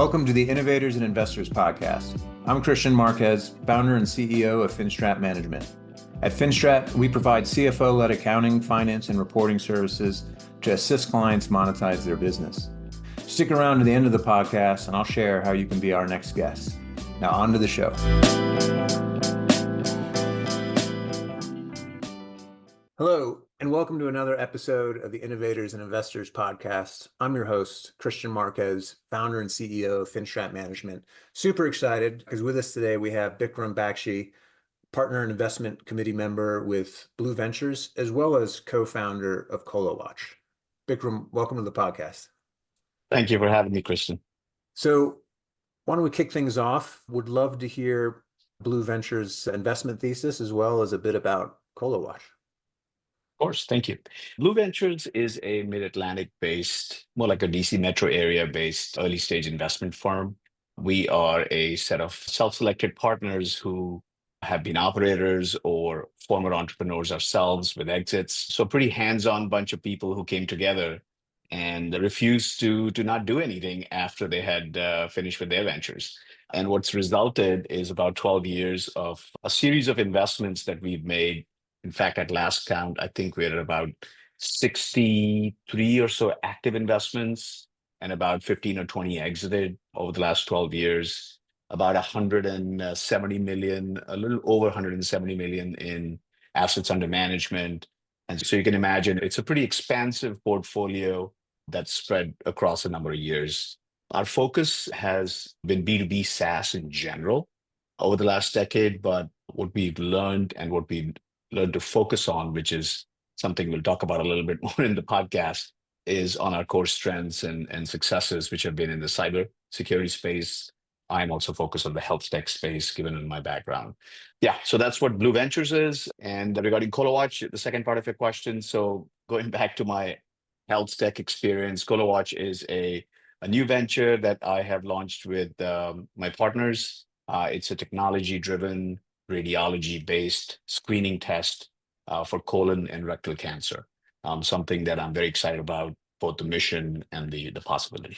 Welcome to the Innovators and Investors podcast. I'm Kristian Marquez, founder and CEO of Finstrat Management. At Finstrat, we provide CFO-led accounting, finance, and reporting services to assist clients monetize their business. Stick around to the end of the podcast and I'll share how you can be our next guest. Now on to the show. Hello, and welcome to another episode of the Innovators and Investors podcast. I'm your host, Kristian Marquez, founder and CEO of Finstrat Management. Super excited because with us today we have Bikram Bakshi, partner and investment committee member with Blue Ventures, as well as co-founder of ColoWatch. Bikram, welcome to the podcast. Thank you for having me, Kristian. So why don't we kick things off? Would love to hear Blue Ventures' investment thesis as well as a bit about ColoWatch. Of course, thank you. Blue Ventures is a mid-Atlantic based, more like a DC metro area based early stage investment firm. We are a set of self-selected partners who have been operators or former entrepreneurs ourselves with exits. So pretty hands-on bunch of people who came together and refused to not do anything after they had finished with their ventures. And what's resulted is about 12 years of a series of investments that we've made. In fact, at last count, I think we're at about 63 or so active investments and about 15 or 20 exited over the last 12 years, about 170 million, a little over 170 million in assets under management. And so you can imagine it's a pretty expansive portfolio that's spread across a number of years. Our focus has been B2B SaaS in general over the last decade, but what we've learned and what we've learned to focus on, which is something we'll talk about a little bit more in the podcast, is on our core strengths and successes, which have been in the cybersecurity space. I'm also focused on the health tech space, given in my background. Yeah, so that's what Blue Ventures is. And regarding ColoWatch, the second part of your question, so going back to my health tech experience, ColoWatch is a new venture that I have launched with my partners. It's a technology-driven, radiology-based screening test for colon and rectal cancer, something that I'm very excited about, both the mission and the possibility.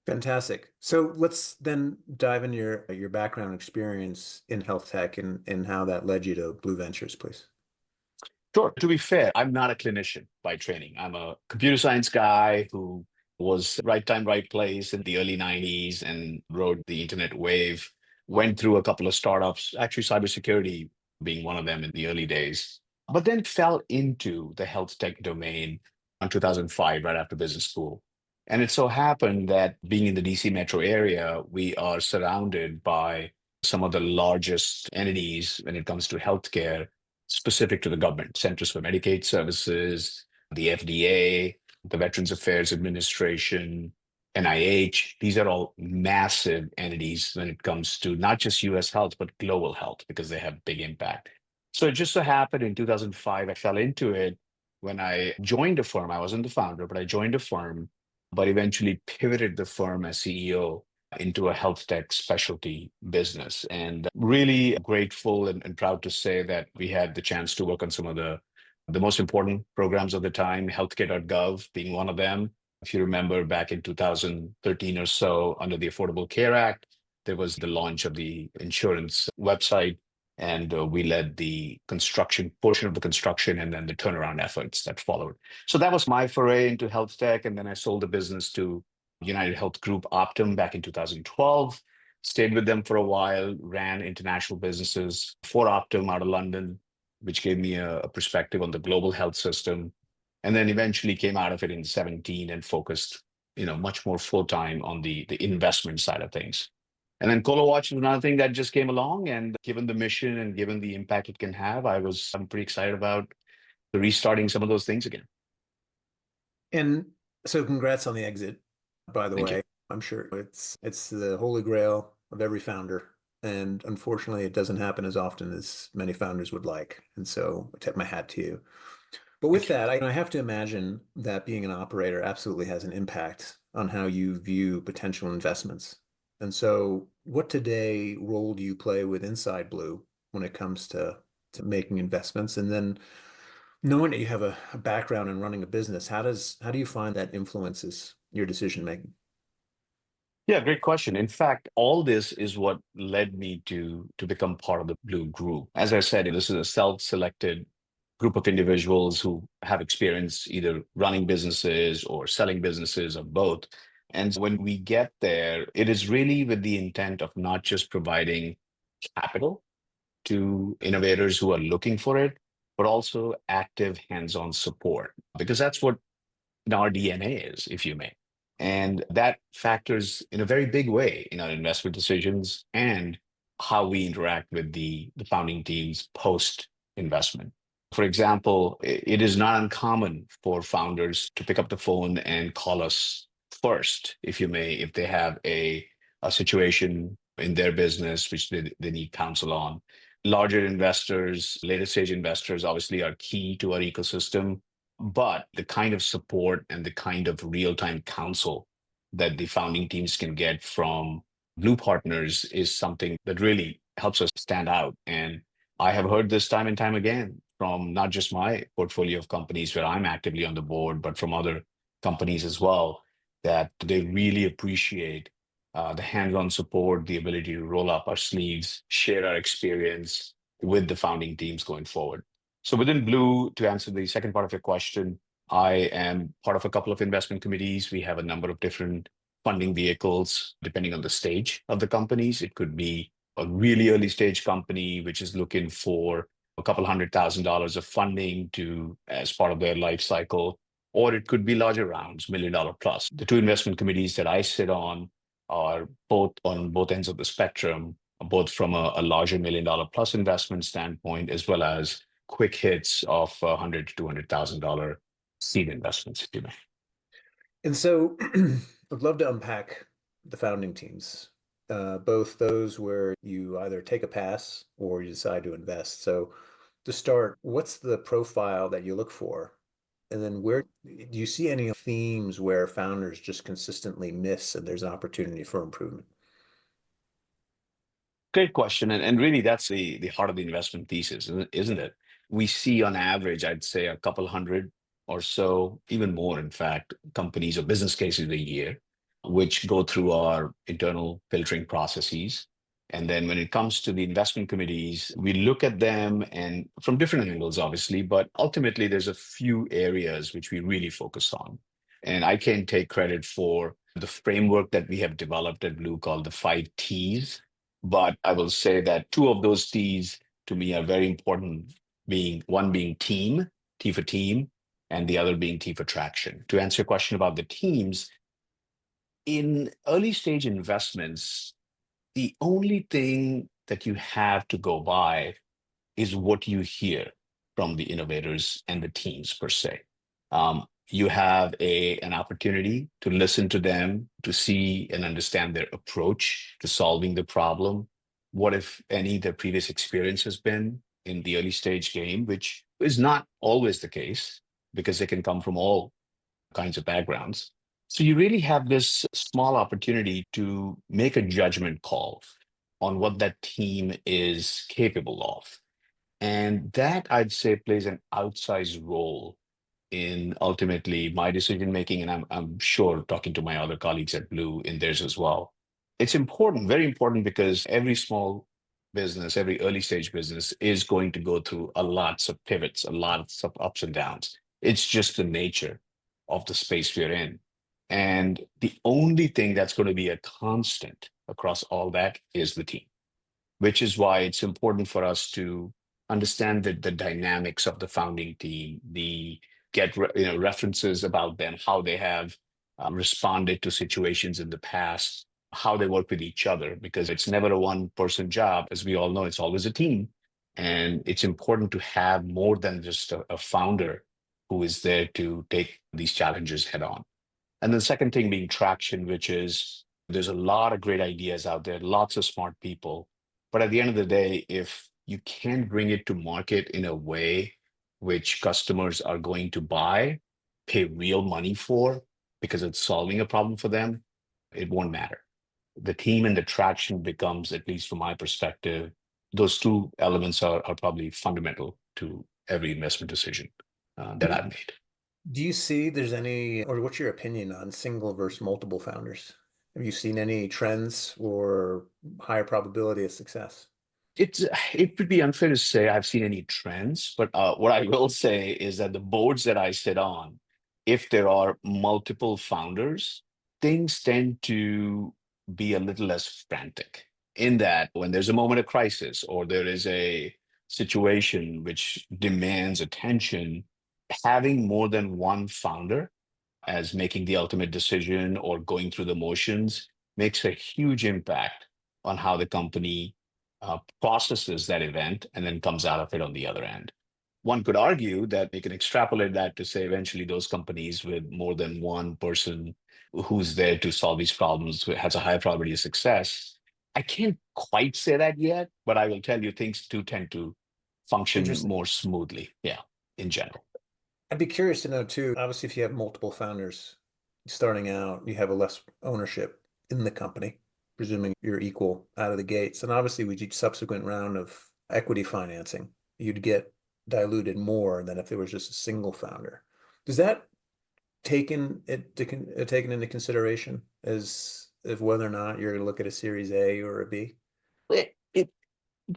Fantastic. So let's then dive into your background experience in health tech and how that led you to Blue Ventures, please. Sure. To be fair, I'm not a clinician by training. I'm a computer science guy who was right time, right place in the early 90s and rode the internet wave. Went through a couple of startups, actually cybersecurity being one of them in the early days, but then fell into the health tech domain in 2005, right after business school. And it so happened that being in the DC metro area, we are surrounded by some of the largest entities when it comes to healthcare, specific to the government, Centers for Medicaid Services, the FDA, the Veterans Affairs Administration, NIH. These are all massive entities when it comes to not just US health, but global health, because they have big impact. So it just so happened in 2005, I fell into it when I joined a firm. I wasn't the founder, but I joined a firm, but eventually pivoted the firm as CEO into a health tech specialty business. And really grateful and proud to say that we had the chance to work on some of the most important programs of the time, healthcare.gov being one of them. If you remember back in 2013 or so, under the Affordable Care Act, there was the launch of the insurance website, and we led the construction portion of the construction and then the turnaround efforts that followed. So that was my foray into health tech. And then I sold the business to United Health Group Optum back in 2012, stayed with them for a while, ran international businesses for Optum out of London, which gave me a perspective on the global health system. And then eventually came out of it in 2017 and focused, much more full time on the investment side of things. And then ColoWatch is another thing that just came along, and given the mission and given the impact it can have, I'm pretty excited about restarting some of those things again. And so congrats on the exit, by the Thank way. you. I'm sure it's the holy grail of every founder. And unfortunately, it doesn't happen as often as many founders would like. And so I tip my hat to you. But with that, I have to imagine that being an operator absolutely has an impact on how you view potential investments. And so what today role do you play with Inside Blue when it comes to making investments? And then knowing that you have a background in running a business, how do you find that influences your decision making? Yeah, great question. In fact, all this is what led me to become part of the Blue Group. As I said, this is a self-selected group of individuals who have experience either running businesses or selling businesses or both. And when we get there, it is really with the intent of not just providing capital to innovators who are looking for it, but also active hands-on support, because that's what our DNA is, if you may. And that factors in a very big way in our investment decisions and how we interact with the founding teams post investment. For example, it is not uncommon for founders to pick up the phone and call us first, if you may, if they have a situation in their business which they need counsel on. Larger investors, later stage investors, obviously are key to our ecosystem, but the kind of support and the kind of real-time counsel that the founding teams can get from Blue partners is something that really helps us stand out. And I have heard this time and time again from not just my portfolio of companies where I'm actively on the board, but from other companies as well, that they really appreciate the hands-on support, the ability to roll up our sleeves, share our experience with the founding teams going forward. So within Blue, to answer the second part of your question, I am part of a couple of investment committees. We have a number of different funding vehicles depending on the stage of the companies. It could be a really early stage company which is looking for a couple $100,000 of funding to as part of their life cycle, or it could be larger rounds, $1 million plus. The two investment committees that I sit on are both on both ends of the spectrum, both from a larger $1 million plus investment standpoint, as well as quick hits of $100 to $200,000 seed investments, if you may. And so I'd love to unpack the founding teams, both those where you either take a pass or you decide to invest. So to start, what's the profile that you look for? And then where do you see any themes where founders just consistently miss and there's an opportunity for improvement? Great question. And really, that's the heart of the investment thesis, isn't it? We see on average, I'd say a couple hundred or so, even more, in fact, companies or business cases a year, which go through our internal filtering processes. And then when it comes to the investment committees, we look at them and from different angles, obviously, but ultimately there's a few areas which we really focus on. And I can take credit for the framework that we have developed at Blue called the 5 T's, but I will say that two of those T's to me are very important, being one being team, T for team, and the other being T for traction. To answer your question about the teams, in early stage investments, the only thing that you have to go by is what you hear from the innovators and the teams per se. You have an opportunity to listen to them, to see and understand their approach to solving the problem. What, if any, their previous experience has been in the early stage game, which is not always the case because they can come from all kinds of backgrounds. So you really have this small opportunity to make a judgment call on what that team is capable of. And that, I'd say, plays an outsized role in ultimately my decision making. And I'm sure talking to my other colleagues at Blue in theirs as well. It's important, very important, because every small business, every early stage business is going to go through a lots of pivots, a lots of ups and downs. It's just the nature of the space we're in. And the only thing that's going to be a constant across all that is the team, which is why it's important for us to understand the dynamics of the founding team, the references about them, how they have responded to situations in the past, how they work with each other, because it's never a one person job. As we all know, it's always a team. And it's important to have more than just a founder who is there to take these challenges head on. And the second thing being traction, which is there's a lot of great ideas out there, lots of smart people. But at the end of the day, if you can't bring it to market in a way which customers are going to buy, pay real money for, because it's solving a problem for them, it won't matter. The team and the traction becomes, at least from my perspective, those two elements are probably fundamental to every investment decision that And I've made. do you see there's any, or what's your opinion on single versus multiple founders? Have you seen any trends or higher probability of success? It's it would be unfair to say I've seen any trends, but what I will say is that the boards that I sit on, if there are multiple founders, things tend to be a little less frantic. In that, when there's a moment of crisis or there is a situation which demands attention, having more than one founder as making the ultimate decision or going through the motions makes a huge impact on how the company processes that event and then comes out of it on the other end. One could argue that you can extrapolate that to say eventually those companies with more than one person who's there to solve these problems has a higher probability of success. I can't quite say that yet, but I will tell you things do tend to function Interesting. more smoothly. Yeah, in general. I'd be curious to know too, obviously, if you have multiple founders starting out, you have a less ownership in the company, presuming you're equal out of the gates. And obviously, with each subsequent round of equity financing, you'd get diluted more than if there was just a single founder. Does that taken into consideration as if whether or not you're going to look at a Series A or a B? It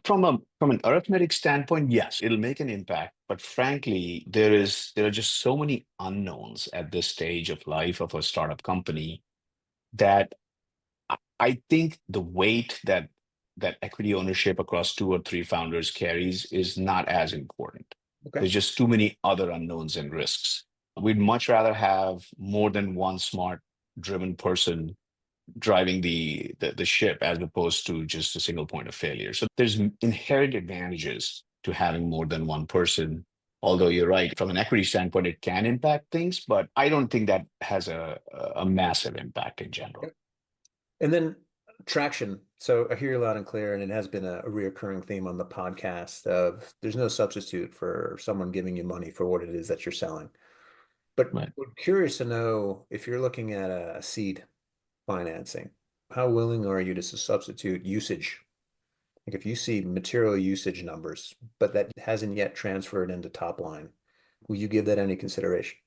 from an arithmetic standpoint, yes, it'll make an impact. But frankly, there are just so many unknowns at this stage of life of a startup company that I think the weight that equity ownership across two or three founders carries is not as important. Okay. There's just too many other unknowns and risks. We'd much rather have more than one smart, driven person driving the ship as opposed to just a single point of failure. So there's inherent advantages to having more than one person. Although you're right, from an equity standpoint, it can impact things, but I don't think that has a massive impact in general. And then traction. So I hear you loud and clear, and it has been a reoccurring theme on the podcast of there's no substitute for someone giving you money for what it is that you're selling. But Right. we're curious to know if you're looking at a seed financing, how willing are you to substitute usage? Like if you see material usage numbers, but that hasn't yet transferred into top line, will you give that any consideration?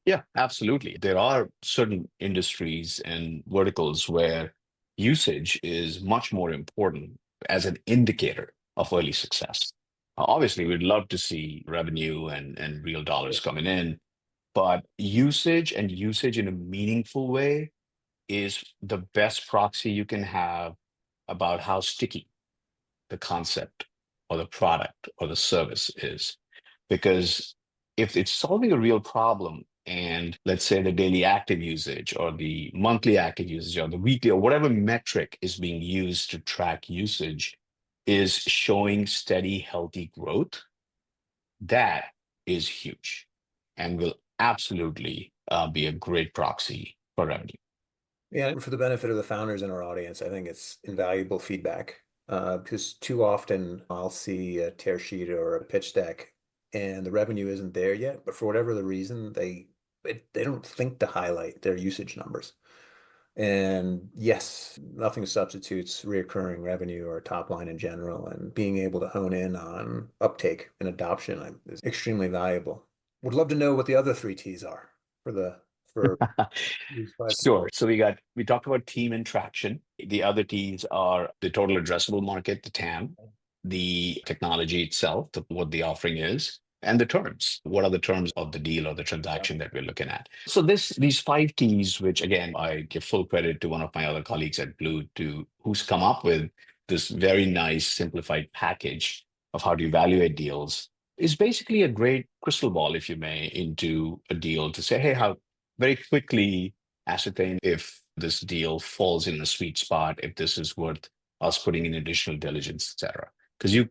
Yeah, absolutely. There are certain industries and verticals where usage is much more important as an indicator of early success. Obviously, we'd love to see revenue and real dollars Yes. coming in, but usage and usage in a meaningful way is the best proxy you can have about how sticky the concept or the product or the service is. Because if it's solving a real problem, and let's say the daily active usage or the monthly active usage or the weekly or whatever metric is being used to track usage is showing steady, healthy growth, that is huge and will absolutely be a great proxy for revenue. Yeah, for the benefit of the founders in our audience, I think it's invaluable feedback because too often I'll see a tear sheet or a pitch deck and the revenue isn't there yet, but for whatever the reason, they don't think to highlight their usage numbers. And yes, nothing substitutes reoccurring revenue or top line in general, and being able to hone in on uptake and adoption is extremely valuable. Would love to know what the other three T's are for these five Sure. T's. So we talked about team and traction. The other T's are the total addressable market, the TAM, the technology itself, what the offering is, and the terms. What are the terms of the deal or the transaction that we're looking at? So these five T's, which again I give full credit to one of my other colleagues at Blue to who's come up with this very nice simplified package of how to evaluate deals, is basically a great crystal ball, if you may, into a deal to say, hey, how very quickly ascertain if this deal falls in a sweet spot, if this is worth us putting in additional diligence, et cetera. Because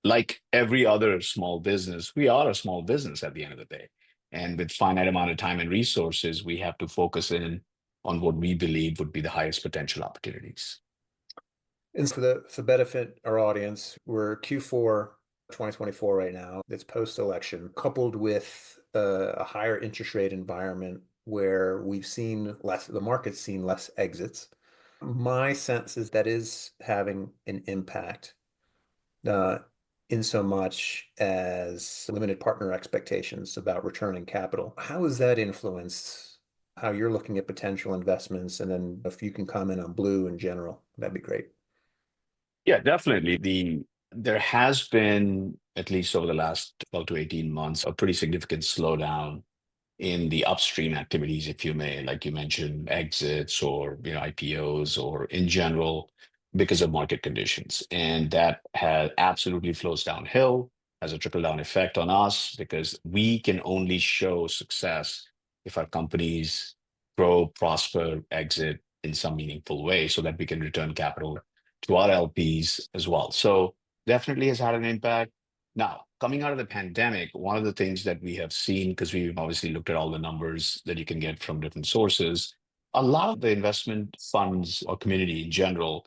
like every other small business, we are a small business at the end of the day. And with finite amount of time and resources, we have to focus in on what we believe would be the highest potential opportunities. And for benefit our audience, we're Q4 2024 right now. It's post-election, coupled with a higher interest rate environment where we've seen less, the market's seen less exits. My sense is that is having an impact uh, in so much as limited partner expectations about returning capital. How has that influenced how you're looking at potential investments, and then if you can comment on Blue in general, that'd be great. Yeah, definitely. There has been, at least over the last 12 to 18 months, a pretty significant slowdown in the upstream activities, if you may, like you mentioned, exits or IPOs or in general, because of market conditions. And that has absolutely flows downhill, has a trickle-down effect on us because we can only show success if our companies grow, prosper, exit in some meaningful way so that we can return capital to our LPs as well. So definitely has had an impact. Now, coming out of the pandemic, one of the things that we have seen, because we've obviously looked at all the numbers that you can get from different sources, a lot of the investment funds or community in general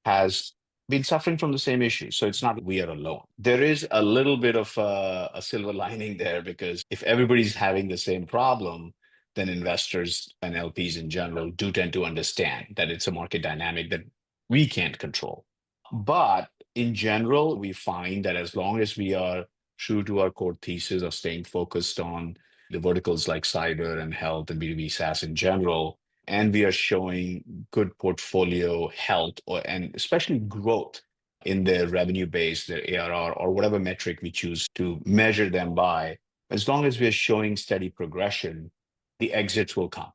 has been suffering from the same issue. So it's not we are alone. There is a little bit of a silver lining there because if everybody's having the same problem, then investors and LPs in general do tend to understand that it's a market dynamic that we can't control. But in general, we find that as long as we are true to our core thesis of staying focused on the verticals like cyber and health and B2B SaaS in general, and we are showing good portfolio health and especially growth in their revenue base, their ARR, or whatever metric we choose to measure them by, as long as we are showing steady progression, the exits will come.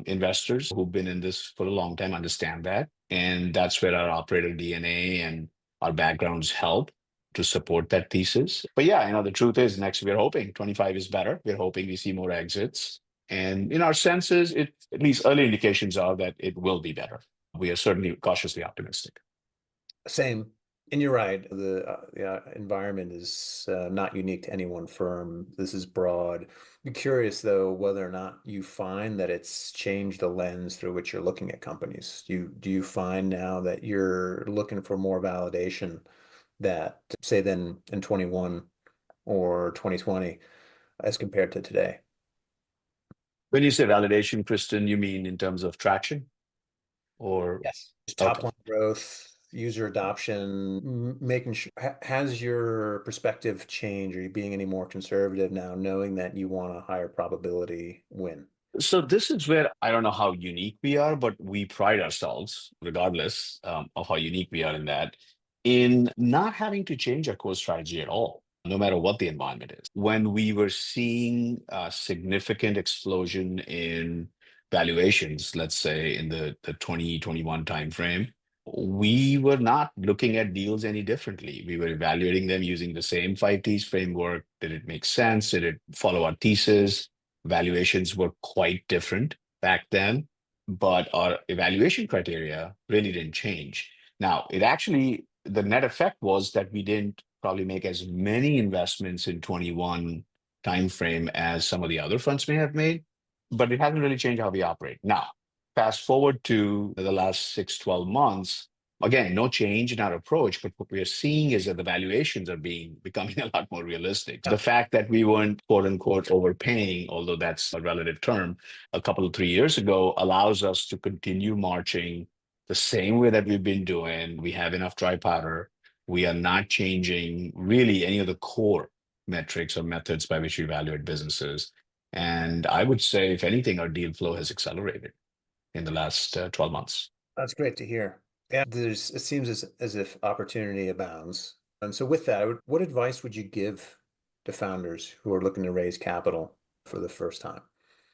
Investors who've been in this for a long time understand that. And that's where our operator DNA and our backgrounds help to support that thesis. But yeah, the truth is next we're hoping 25 is better. We're hoping we see more exits. And in our senses, at least early indications are that it will be better. We are certainly cautiously optimistic. Same. And you're right. The environment is not unique to any one firm. This is broad. Be curious, though, whether or not you find that it's changed the lens through which you're looking at companies. Do you find now that you're looking for more validation that, say, then in 21 or 2020 as compared to today? When you say validation, Kristen, you mean in terms of traction or? Yes. Top Okay. line growth, user adoption, making sure, has your perspective changed? Are you being any more conservative now, knowing that you want a higher probability win? So this is where I don't know how unique we are, but we pride ourselves, regardless of how unique we are in not having to change our core strategy at all, no matter what the environment is. When we were seeing a significant explosion in valuations, let's say in the 2021 timeframe, we were not looking at deals any differently. We were evaluating them using the same 5Ts framework. Did it make sense? Did it follow our thesis? Valuations were quite different back then, but our evaluation criteria really didn't change. Now, the net effect was that we didn't probably make as many investments in 21 timeframe as some of the other funds may have made, but it hasn't really changed how we operate. Now, fast forward to the last 6, 12 months, again, no change in our approach, but what we are seeing is that the valuations are becoming a lot more realistic. The fact that we weren't quote unquote overpaying, although that's a relative term, a couple of 3 years ago allows us to continue marching the same way that we've been doing. We have enough dry powder. We are not changing really any of the core metrics or methods by which we evaluate businesses. And I would say, if anything, our deal flow has accelerated in the last 12 months. That's great to hear. Yeah, it seems as if opportunity abounds. And so with that, what advice would you give to founders who are looking to raise capital for the first time?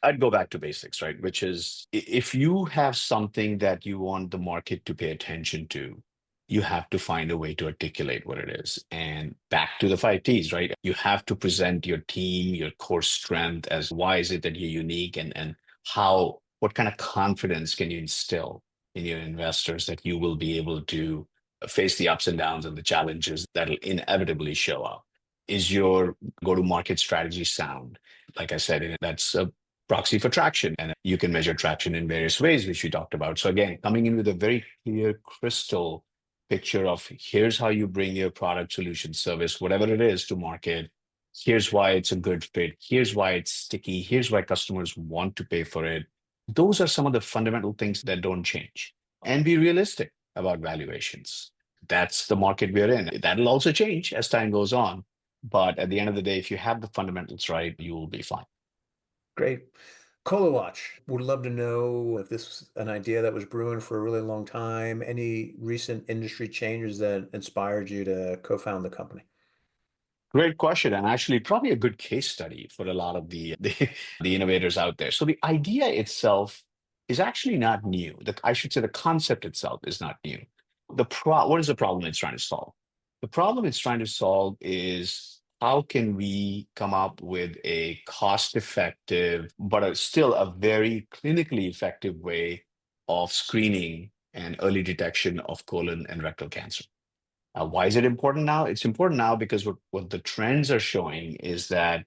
I'd go back to basics, right? Which is if you have something that you want the market to pay attention to, you have to find a way to articulate what it is. And back to the 5Ts, right? You have to present your team, your core strength as why is it that you're unique and what kind of confidence can you instill in your investors that you will be able to face the ups and downs and the challenges that'll inevitably show up. Is your go-to-market strategy sound? Like I said, that's a proxy for traction. And you can measure traction in various ways, which we talked about. So again, coming in with a very clear, crystal picture of here's how you bring your product, solution, service, whatever it is to market. Here's why it's a good fit. Here's why it's sticky. Here's why customers want to pay for it. Those are some of the fundamental things that don't change. And be realistic about valuations. That's the market we're in. That'll also change as time goes on. But at the end of the day, if you have the fundamentals right, you will be fine. Great. ColoWatch. Would love to know if this was an idea that was brewing for a really long time. Any recent industry changes that inspired you to co-found the company? Great question, and actually probably a good case study for a lot of the innovators out there. So the idea itself is actually not new. I should say the concept itself is not new. What is the problem it's trying to solve? The problem it's trying to solve is how can we come up with a cost-effective, but still a very clinically effective way of screening and early detection of colon and rectal cancer. Why is it important now? It's important now because what the trends are showing is that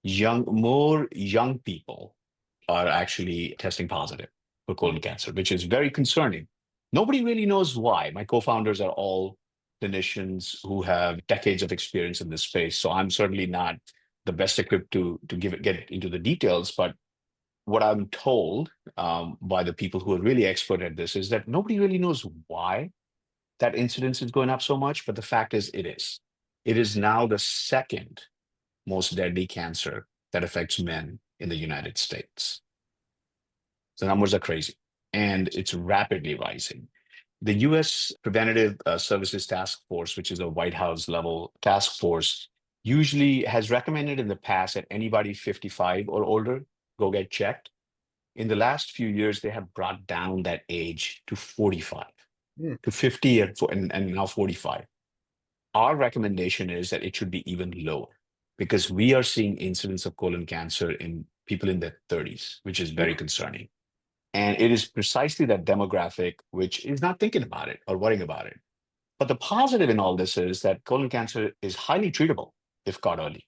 more young people are actually testing positive for colon cancer, which is very concerning. Nobody really knows why. My co-founders are all clinicians who have decades of experience in this space, so I'm certainly not the best equipped to get into the details. But what I'm told by the people who are really expert at this is that nobody really knows why that incidence is going up so much, but the fact is it is. It is now the second most deadly cancer that affects men in the United States. The numbers are crazy, and it's rapidly rising. The US Preventative Services Task Force, which is a White House level task force, usually has recommended in the past that anybody 55 or older go get checked. In the last few years, they have brought down that age to 45, Hmm. to 50 and now 45. Our recommendation is that it should be even lower because we are seeing incidence of colon cancer in people in their 30s, which is very concerning. And it is precisely that demographic which is not thinking about it or worrying about it. But the positive in all this is that colon cancer is highly treatable if caught early.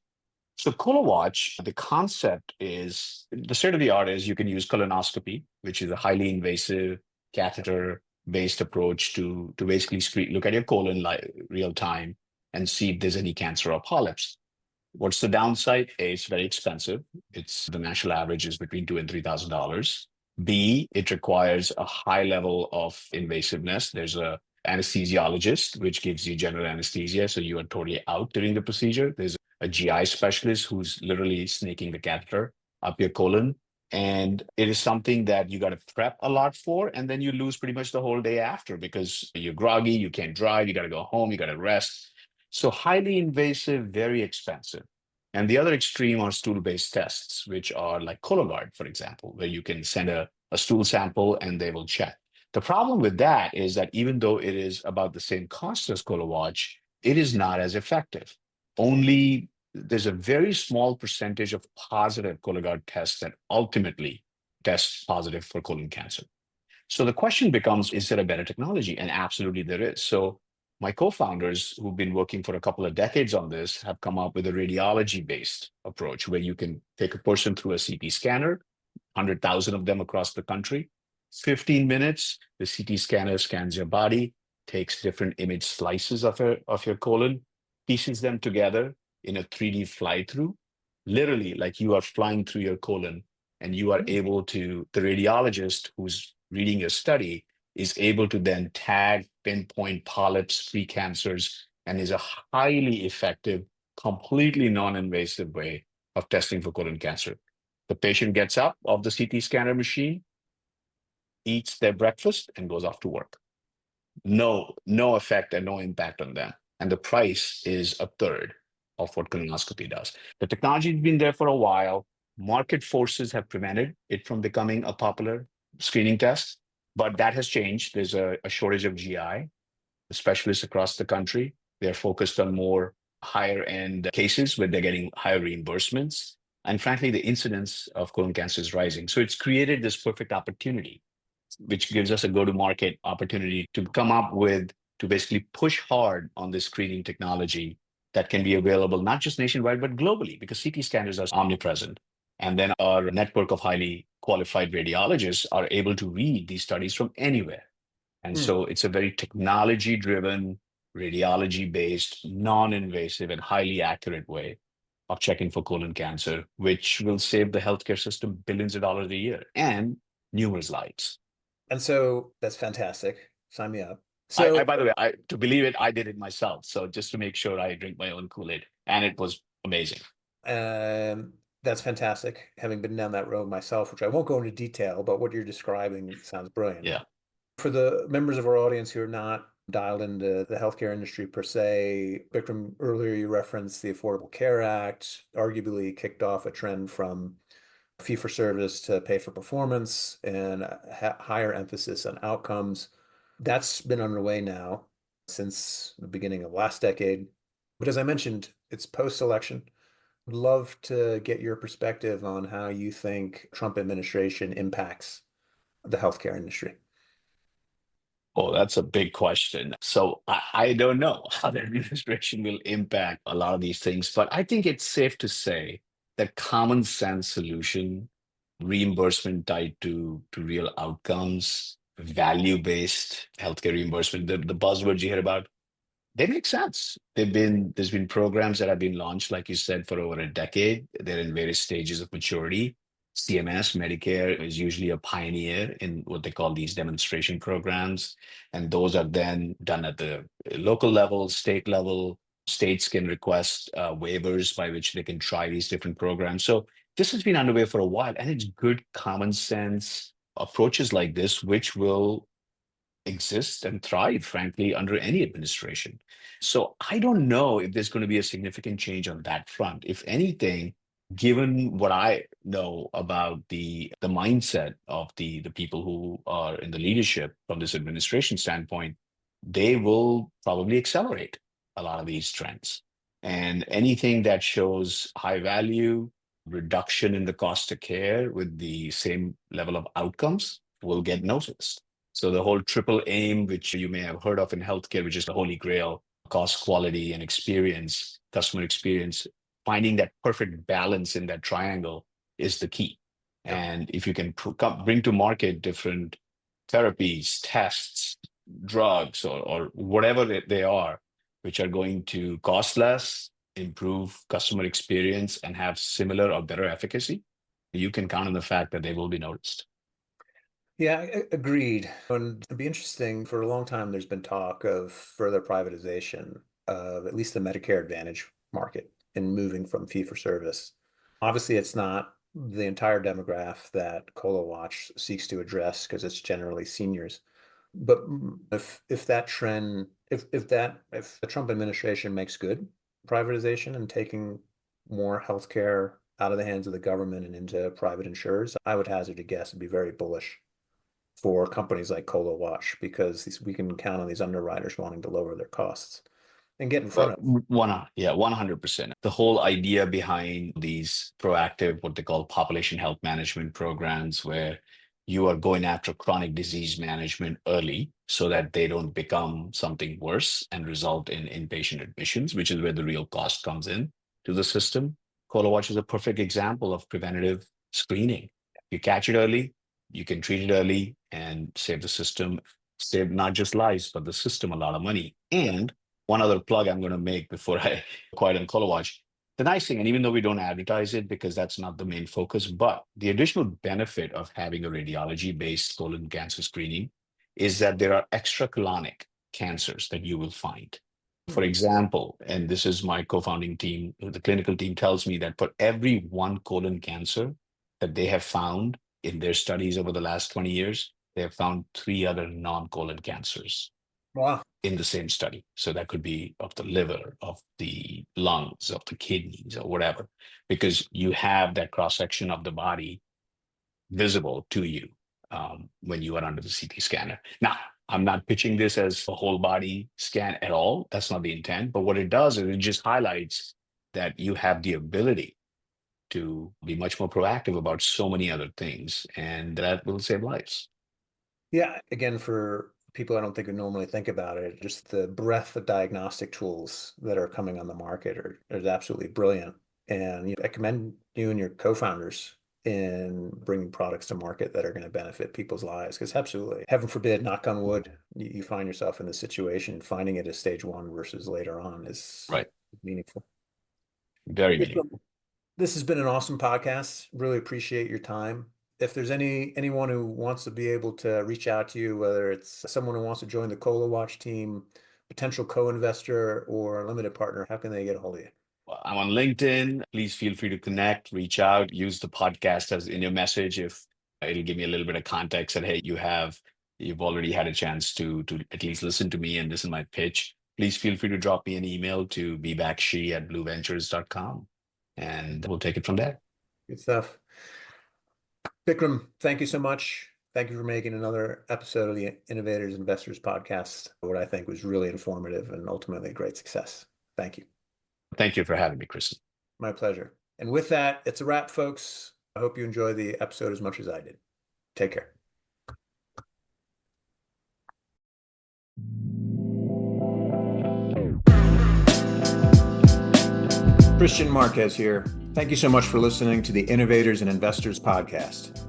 So ColoWatch, the concept is the state of the art is you can use colonoscopy, which is a highly invasive catheter-based approach to basically look at your colon real time and see if there's any cancer or polyps. What's the downside? A, it's very expensive. It's the national average is between $2,000 and $3,000. B, it requires a high level of invasiveness. There's a anesthesiologist, which gives you general anesthesia, so you are totally out during the procedure. There's a GI specialist who's literally sneaking the catheter up your colon. And it is something that you got to prep a lot for, and then you lose pretty much the whole day after because you're groggy, you can't drive, you got to go home, you got to rest. So highly invasive, very expensive. And the other extreme are stool-based tests, which are like Cologuard, for example, where you can send a stool sample and they will check. The problem with that is that even though it is about the same cost as ColoWatch, it is not as effective. Only there's a very small percentage of positive Cologuard tests that ultimately test positive for colon cancer. So the question becomes, is there a better technology? And absolutely there is. So my co-founders who've been working for a couple of decades on this have come up with a radiology-based approach where you can take a person through a CT scanner, 100,000 of them across the country. 15 minutes, the CT scanner scans your body, takes different image slices of your colon, pieces them together in a 3D fly-through, literally like you are flying through your colon, and you are able to, the radiologist who's reading your study is able to then tag, pinpoint polyps, precancers, and is a highly effective, completely non-invasive way of testing for colon cancer. The patient gets up off the CT scanner machine, eats their breakfast, and goes off to work. No effect and no impact on them. And the price is a third of what colonoscopy does. The technology has been there for a while. Market forces have prevented it from becoming a popular screening test, but that has changed. There's a shortage of GI specialists across the country. They're focused on more higher end cases where they're getting higher reimbursements. And frankly, the incidence of colon cancer is rising. So it's created this perfect opportunity, which gives us a go-to-market opportunity to come up with, to basically push hard on this screening technology that can be available not just nationwide, but globally, because CT scanners are omnipresent. And then our network of highly qualified radiologists are able to read these studies from anywhere. And Hmm. so it's a very technology-driven, radiology-based, non-invasive, and highly accurate way of checking for colon cancer, which will save the healthcare system billions of dollars a year and numerous lives. And so that's fantastic. Sign me up. So, By the way, to believe it, I did it myself. So just to make sure I drink my own Kool-Aid, and it was amazing. um, That's fantastic. Having been down that road myself, which I won't go into detail, but what you're describing sounds brilliant. Yeah. For the members of our audience who are not dialed into the healthcare industry per se, Bikram, earlier you referenced the Affordable Care Act, arguably kicked off a trend from fee for service to pay for performance and a higher emphasis on outcomes. That's been underway now since the beginning of last decade. But as I mentioned, it's post-election. Would love to get your perspective on how you think Trump administration impacts the healthcare industry. Oh, that's a big question. So I don't know how the administration will impact a lot of these things, but I think it's safe to say that common sense solution, reimbursement tied to real outcomes, value-based healthcare reimbursement, the buzzwords you hear about, they make sense. There's been programs that have been launched, like you said, for over a decade. They're in various stages of maturity. CMS, Medicare is usually a pioneer in what they call these demonstration programs. And those are then done at the local level, state level. States can request waivers by which they can try these different programs. So this has been underway for a while, and it's good common sense approaches like this, which will exist and thrive, frankly, under any administration. So I don't know if there's going to be a significant change on that front. If anything, given what I know about the mindset of the people who are in the leadership from this administration standpoint, they will probably accelerate a lot of these trends. And anything that shows high value, reduction in the cost of care with the same level of outcomes will get noticed. So the whole triple aim, which you may have heard of in healthcare, which is the holy grail, cost, quality, and experience, customer experience, finding that perfect balance in that triangle is the key. Yep. And if you can bring to market different therapies, tests, drugs, or whatever they are, which are going to cost less, improve customer experience, and have similar or better efficacy, you can count on the fact that they will be noticed. Yeah, agreed. And it'd be interesting. For a long time, there's been talk of further privatization of at least the Medicare Advantage market and moving from fee for service. Obviously, it's not the entire demographic that ColoWatch seeks to address because it's generally seniors. But if that trend, if the Trump administration makes good privatization and taking more healthcare out of the hands of the government and into private insurers, I would hazard a guess and be very bullish for companies like ColoWatch because we can count on these underwriters wanting to lower their costs and get in front Well, of. yeah, 100%. The whole idea behind these proactive, what they call population health management programs, where you are going after chronic disease management early so that they don't become something worse and result in inpatient admissions, which is where the real cost comes in to the system. ColoWatch is a perfect example of preventative screening. You catch it early, you can treat it early and save the system, save not just lives, but the system a lot of money. And one other plug I'm going to make before I quiet on ColoWatch. The nice thing, and even though we don't advertise it because that's not the main focus, but the additional benefit of having a radiology-based colon cancer screening is that there are extra colonic cancers that you will find. For Hmm. example, and this is my co-founding team, the clinical team tells me that for every one colon cancer that they have found in their studies over the last 20 years, they have found three other non-colon cancers Wow. in the same study. So that could be of the liver, of the lungs, of the kidneys, or whatever, because you have that cross section of the body visible to you when you are under the CT scanner. Now, I'm not pitching this as a whole body scan at all. That's not the intent. But what it does is it just highlights that you have the ability to be much more proactive about so many other things, and that will save lives. Yeah, again, for people I don't think would normally think about it, just the breadth of diagnostic tools that are coming on the market are absolutely brilliant. And I commend you and your co-founders in bringing products to market that are going to benefit people's lives. Because absolutely, heaven forbid, knock on wood, you find yourself in this situation, finding it as stage one versus later on is Right. meaningful. Very Yes, meaningful. this has been an awesome podcast. Really appreciate your time. If there's anyone who wants to be able to reach out to you, whether it's someone who wants to join the ColoWatch team, potential co-investor, or a limited partner, how can they get a hold of you? I'm on LinkedIn. Please feel free to connect, reach out, use the podcast as in your message if it'll give me a little bit of context that, hey, you've already had a chance to at least listen to me and listen to my pitch. Please feel free to drop me an email to bbakshi@blueventures.com and we'll take it from there. Good stuff. Bikram, thank you so much. Thank you for making another episode of the Innovators and Investors podcast, what I think was really informative and ultimately a great success. Thank you. Thank you for having me, Kristian. My pleasure. And with that, it's a wrap, folks. I hope you enjoy the episode as much as I did. Take care. Kristian Marquez here. Thank you so much for listening to the Innovators and Investors podcast.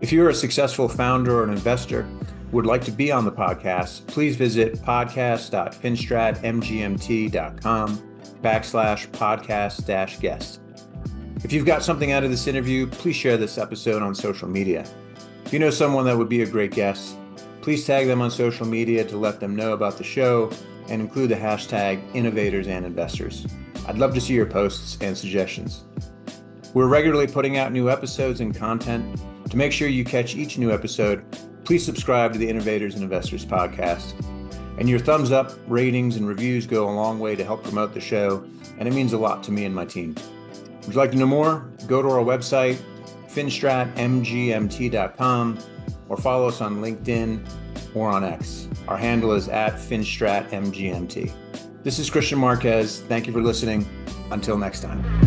If you are a successful founder or an investor who would like to be on the podcast, please visit podcast.finstratmgmt.com/podcast-guest. If you've got something out of this interview, please share this episode on social media. If you know someone that would be a great guest, please tag them on social media to let them know about the show and include the hashtag Innovators and Investors. I'd love to see your posts and suggestions. We're regularly putting out new episodes and content. To make sure you catch each new episode, please subscribe to the Innovators and Investors podcast. And your thumbs up, ratings, and reviews go a long way to help promote the show, and it means a lot to me and my team. Would you like to know more? Go to our website, finstratmgmt.com, or follow us on LinkedIn or on X. Our handle is @finstratmgmt. This is Kristian Marquez. Thank you for listening. Until next time.